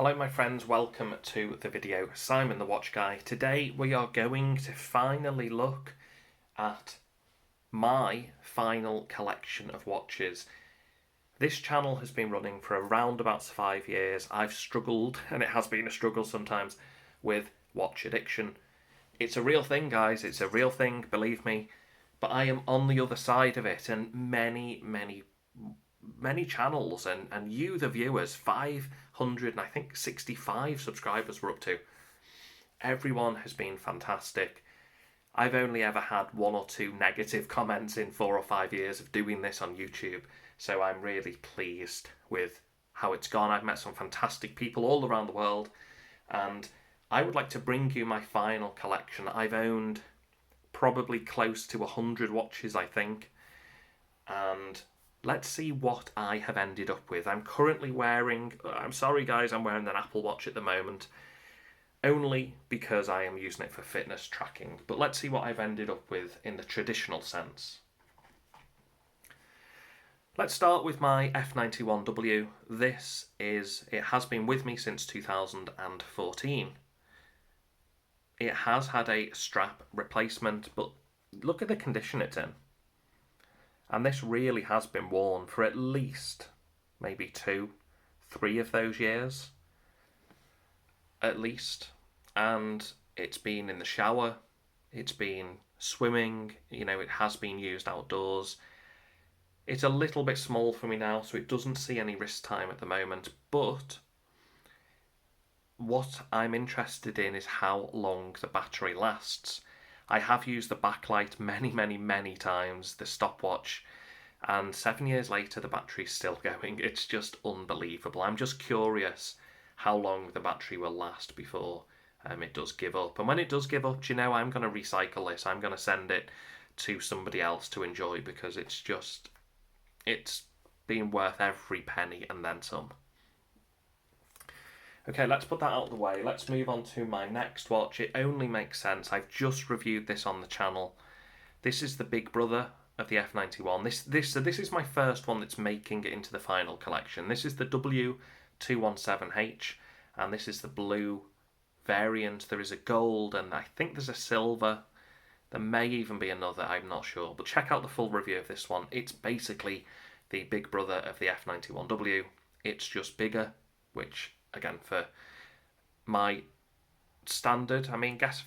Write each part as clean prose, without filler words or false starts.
Hello my friends, welcome to the video. Simon the Watch Guy. Today we are going to finally look at my final collection of watches. This channel has been running for around about 5 years. I've struggled, and it has been a struggle sometimes, with watch addiction. It's a real thing, guys, it's a real thing, believe me. But I am on the other side of it, and many channels and you the viewers, 500 and I think 65 subscribers we're up to. Everyone has been fantastic. I've only ever had one or two negative comments in 4 or 5 years of doing this on YouTube, so I'm really pleased with how it's gone. I've met some fantastic people all around the world, and I would like to bring you my final collection. I've owned probably close to 100 watches, I think, and let's see what I have ended up with. I'm currently wearing, I'm sorry guys, I'm wearing an Apple Watch at the moment, only because I am using it for fitness tracking. But let's see what I've ended up with in the traditional sense. Let's start with my F91W. It has been with me since 2014. It has had a strap replacement, but look at the condition it's in. And this really has been worn for at least maybe 2, 3 of those years. At least. And it's been in the shower, it's been swimming, it has been used outdoors. It's a little bit small for me now, so it doesn't see any wrist time at the moment, but what I'm interested in is how long the battery lasts. I have used the backlight many times, the stopwatch, and 7 years later the battery's still going. It's just unbelievable. I'm just curious how long the battery will last before it does give up. And when it does give up, I'm going to recycle this. I'm going to send it to somebody else to enjoy, because it's been worth every penny and then some. Okay, let's put that out of the way. Let's move on to my next watch. It only makes sense. I've just reviewed this on the channel. This is the big brother of the F91. This is my first one that's making it into the final collection. This is the W217H, and this is the blue variant. There is a gold, and I think there's a silver. There may even be another, I'm not sure. But check out the full review of this one. It's basically the big brother of the F91W. It's just bigger, which, again, for my standard,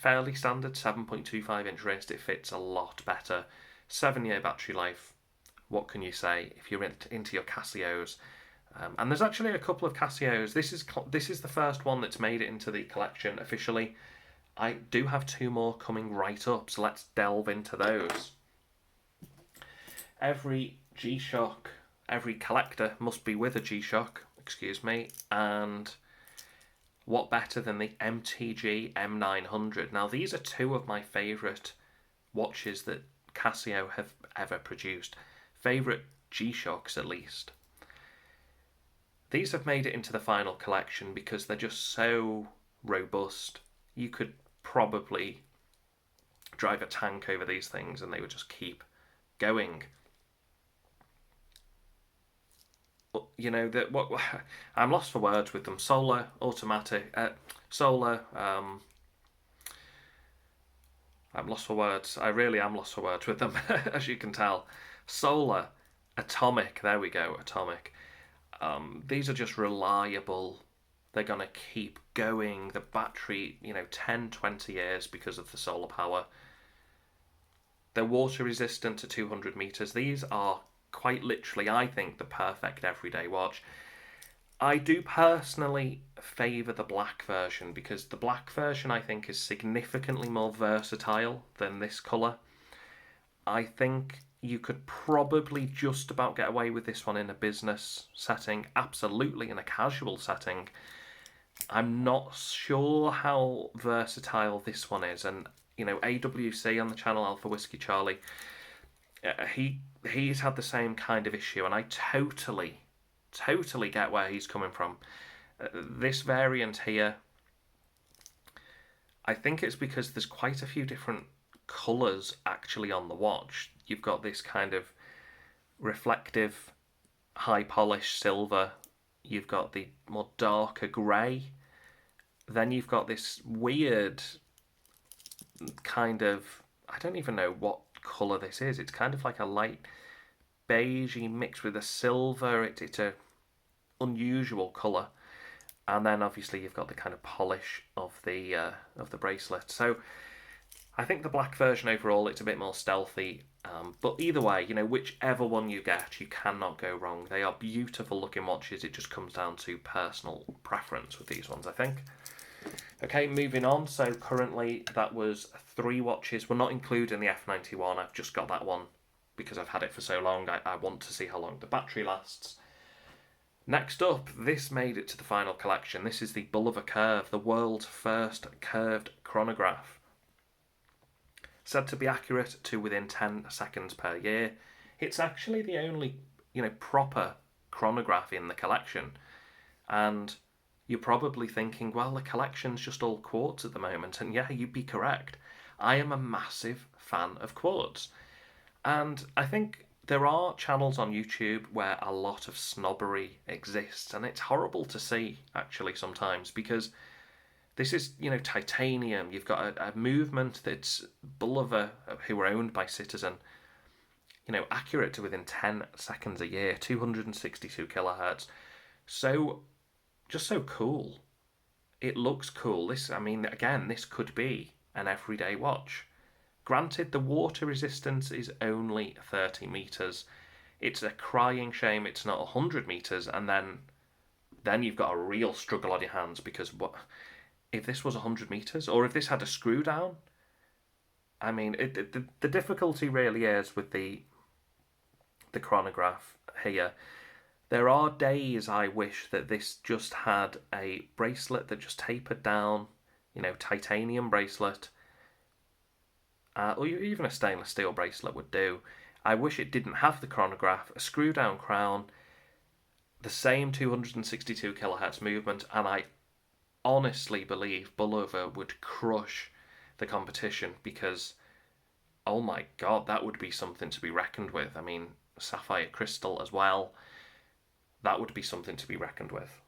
fairly standard 7.25 inch wrist, it fits a lot better. 7-year battery life, what can you say if you're into your Casios? And there's actually a couple of Casios. This is the first one that's made it into the collection officially. I do have 2 more coming right up, so let's delve into those. Every G-Shock, every collector must be with a G-Shock, excuse me, and what better than the MTG M900? Now, these are 2 of my favourite watches that Casio have ever produced. Favourite G-Shocks, at least. These have made it into the final collection because they're just so robust. You could probably drive a tank over these things and they would just keep going. I'm lost for words with them. Solar, automatic, solar. I'm lost for words. I really am lost for words with them, as you can tell. Solar, atomic. There we go, atomic. These are just reliable. They're going to keep going. The battery, 10, 20 years because of the solar power. They're water resistant to 200 meters. These are quite literally, I think, the perfect everyday watch. I do personally favour the black version, because the black version I think is significantly more versatile than this colour. I think you could probably just about get away with this one in a business setting, absolutely in a casual setting. I'm not sure how versatile this one is, and AWC on the channel, Alpha Whiskey Charlie, he's had the same kind of issue, and I totally get where he's coming from. This variant here, I think it's because there's quite a few different colours actually on the watch. You've got this kind of reflective, high polished silver, you've got the more darker grey, then you've got this weird kind of, I don't even know what colour this is. It's kind of like a light beigey mixed with a silver. It's a unusual colour. And then obviously you've got the kind of polish of the bracelet. So I think the black version overall, it's a bit more stealthy. But either way, whichever one you get, you cannot go wrong. They are beautiful looking watches. It just comes down to personal preference with these ones, I think. Okay, moving on. So currently that was 3 watches. We're not including the F91. I've just got that one because I've had it for so long. I want to see how long the battery lasts. Next up, this made it to the final collection. This is the Bulova Curve, the world's first curved chronograph. Said to be accurate to within 10 seconds per year. It's actually the only, proper chronograph in the collection. And you're probably thinking, well, the collection's just all quartz at the moment. And yeah, you'd be correct. I am a massive fan of quartz. And I think there are channels on YouTube where a lot of snobbery exists. And it's horrible to see, actually, sometimes, because this is, titanium. You've got a movement that's Bulova, who are owned by Citizen, accurate to within 10 seconds a year, 262 kilohertz. So, just so cool. It looks cool. This could be an everyday watch. Granted, the water resistance is only 30 meters. It's a crying shame it's not 100 meters, and then you've got a real struggle on your hands, because what if this was 100 meters, or if this had a screw down? The difficulty really is with the chronograph here. There are days I wish that this just had a bracelet that just tapered down, titanium bracelet, or even a stainless steel bracelet would do. I wish it didn't have the chronograph, a screw down crown, the same 262 kilohertz movement, and I honestly believe Bulova would crush the competition, because, oh my god, that would be something to be reckoned with. Sapphire crystal as well. That would be something to be reckoned with.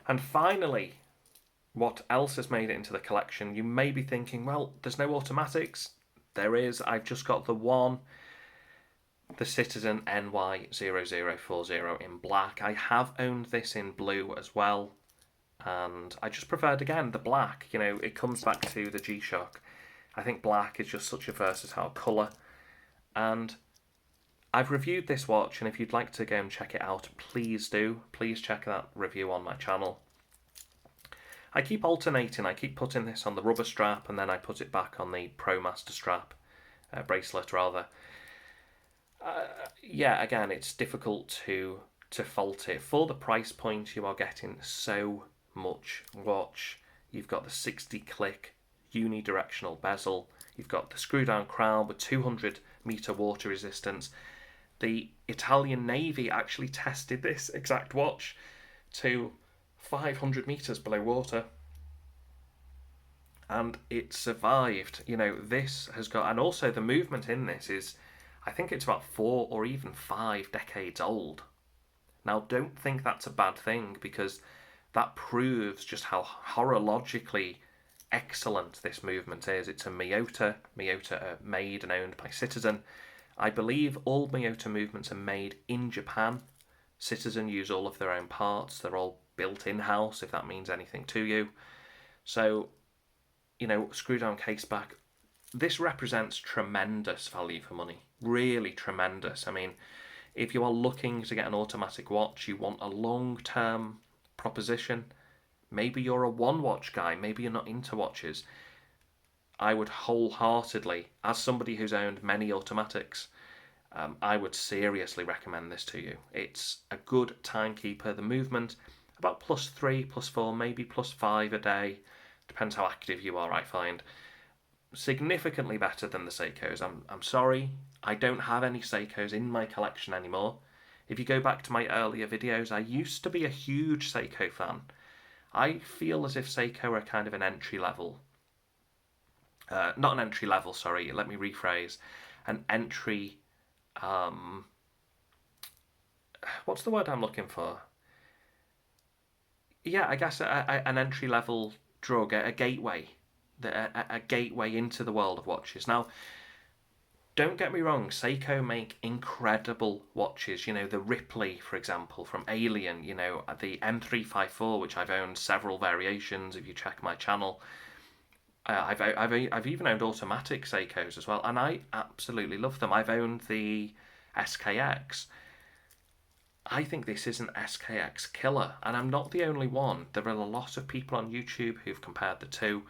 And finally, what else has made it into the collection? You may be thinking, well, there's no automatics. There is. I've just got the one, the Citizen NY0040 in black. I have owned this in blue as well, and I just preferred, again, the black. It comes back to the G-Shock. I think black is just such a versatile colour, and I've reviewed this watch, and if you'd like to go and check it out, please do. Please check that review on my channel. I keep alternating. I keep putting this on the rubber strap, and then I put it back on the ProMaster strap, bracelet rather. Again, it's difficult to fault it. For the price point, you are getting so much watch. You've got the 60-click unidirectional bezel. You've got the screw-down crown with 200-meter water resistance. The Italian Navy actually tested this exact watch to 500 meters below water, and it survived. This has got, and also the movement in this is, I think it's about 4 or even 5 decades old. Now, don't think that's a bad thing, because that proves just how horologically excellent this movement is. It's a Miyota. Miyota are made and owned by Citizen. I believe all Miyota movements are made in Japan. Citizen use all of their own parts. They're all built in-house, if that means anything to you. So, screw-down caseback. This represents tremendous value for money. Really tremendous. If you are looking to get an automatic watch, you want a long-term proposition. Maybe you're a one-watch guy. Maybe you're not into watches. I would wholeheartedly, as somebody who's owned many automatics, I would seriously recommend this to you. It's a good timekeeper. The movement, about +3, +4, maybe +5 a day. Depends how active you are, I find. Significantly better than the Seikos. I'm sorry, I don't have any Seikos in my collection anymore. If you go back to my earlier videos, I used to be a huge Seiko fan. I feel as if Seiko are kind of an entry level. Not an entry level, sorry, let me rephrase. An entry what's the word I'm looking for? Yeah, I guess an entry level drug, a gateway, a gateway into the world of watches. Now, don't get me wrong, Seiko make incredible watches. You know, the Ripley, for example, from Alien. You know, the M354, which I've owned several variations. If you check my channel, I've even owned automatic Seikos as well, and I absolutely love them. I've owned the SKX. I think this is an SKX killer, and I'm not the only one. There are a lot of people on YouTube who've compared the two,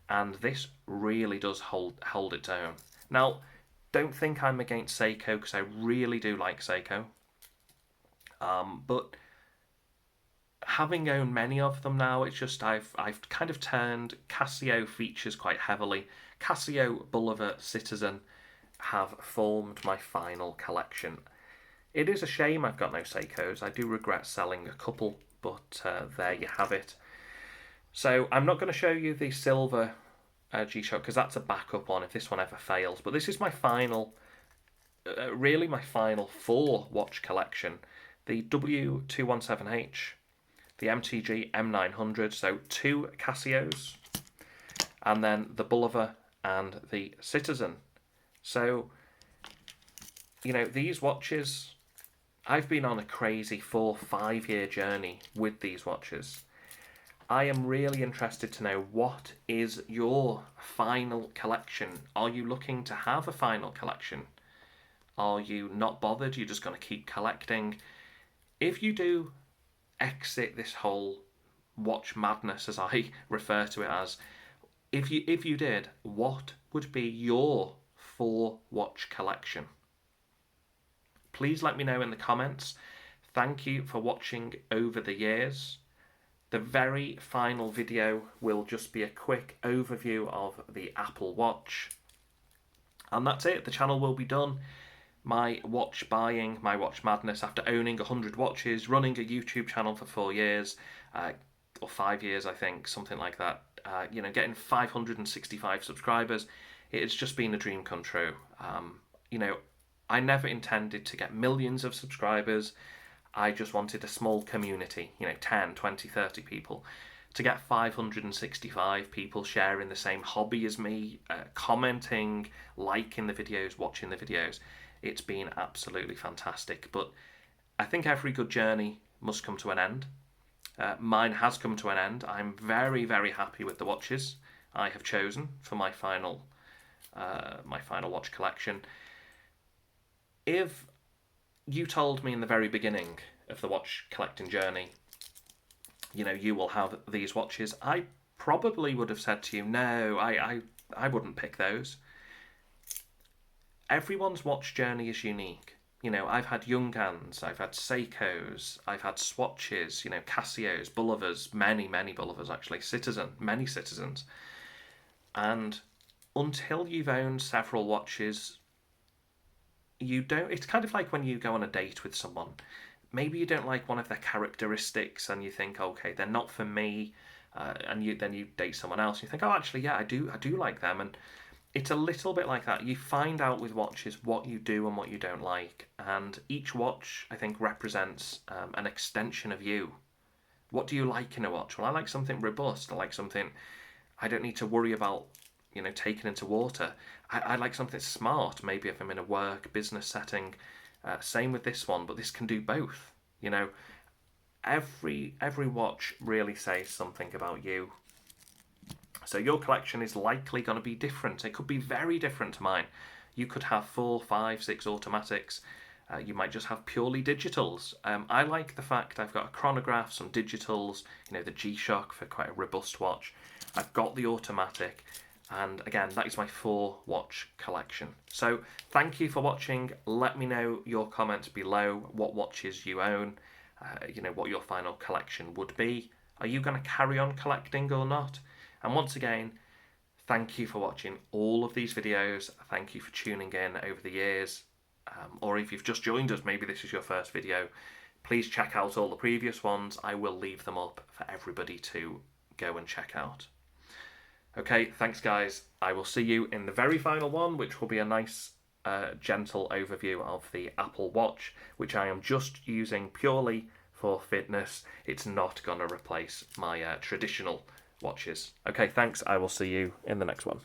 and this really does hold its own. Now, don't think I'm against Seiko because I really do like Seiko, but having owned many of them now, it's just I've kind of turned Casio features quite heavily. Casio Bulova Citizen have formed my final collection. It is a shame I've got no Seikos. I do regret selling a couple, but there you have it. So I'm not going to show you the silver G-Shock because that's a backup one if this one ever fails. But this is my final, really my final 4 watch collection. The W217H, the MTG M900, so 2 Casios, and then the Bulova and the Citizen. So, you know, these watches, I've been on a crazy 4-5 year journey with these watches. I am really interested to know, what is your final collection? Are you looking to have a final collection? Are you not bothered? You're just going to keep collecting? If you do exit this whole watch madness, as I refer to it as, if you did, what would be your 4 watch collection? Please let me know in the comments. Thank you for watching over the years. The very final video will just be a quick overview of the Apple Watch. And that's it, the channel will be done. My watch buying, my watch madness after owning 100 watches, running a YouTube channel for 4 years, or 5 years I think, something like that. You know, getting 565 subscribers, it's just been a dream come true. You know, I never intended to get millions of subscribers. I just wanted a small community, you know, 10, 20, 30 people. To get 565 people sharing the same hobby as me, commenting, liking the videos, watching the videos, it's been absolutely fantastic. But I think every good journey must come to an end. Mine has come to an end. I'm very, very happy with the watches I have chosen for my final watch collection. If you told me in the very beginning of the watch collecting journey, you know, you will have these watches, I probably would have said to you, no, I wouldn't pick those. Everyone's watch journey is unique. You know, I've had Junghans, I've had Seikos, I've had Swatches, you know, Casios, Bulovas, many Bulovas actually, many Citizens. And until you've owned several watches, you don't, it's kind of like when you go on a date with someone. Maybe you don't like one of their characteristics and you think, okay, they're not for me, and then you date someone else and you think, oh, actually, yeah, I do like them. And it's a little bit like that. You find out with watches what you do and what you don't like, and each watch, I think, represents an extension of you. What do you like in a watch? Well, I like something robust. I like something I don't need to worry about, you know, taking into water. I like something smart, maybe if I'm in a work, business setting. Same with this one, but this can do both. You know, every watch really says something about you. So your collection is likely going to be different. It could be very different to mine. You could have 4, 5, 6 automatics. You might just have purely digitals. I like the fact I've got a chronograph, some digitals, you know, the G-Shock for quite a robust watch. I've got the automatic. And again, that is my 4 watch collection. So thank you for watching. Let me know your comments below, what watches you own, you know, what your final collection would be. Are you going to carry on collecting or not? And once again, thank you for watching all of these videos. Thank you for tuning in over the years. Or if you've just joined us, maybe this is your first video, please check out all the previous ones. I will leave them up for everybody to go and check out. Okay, thanks guys. I will see you in the very final one, which will be a nice gentle overview of the Apple Watch, which I am just using purely for fitness. It's not going to replace my traditional watches. Okay, thanks. I will see you in the next one.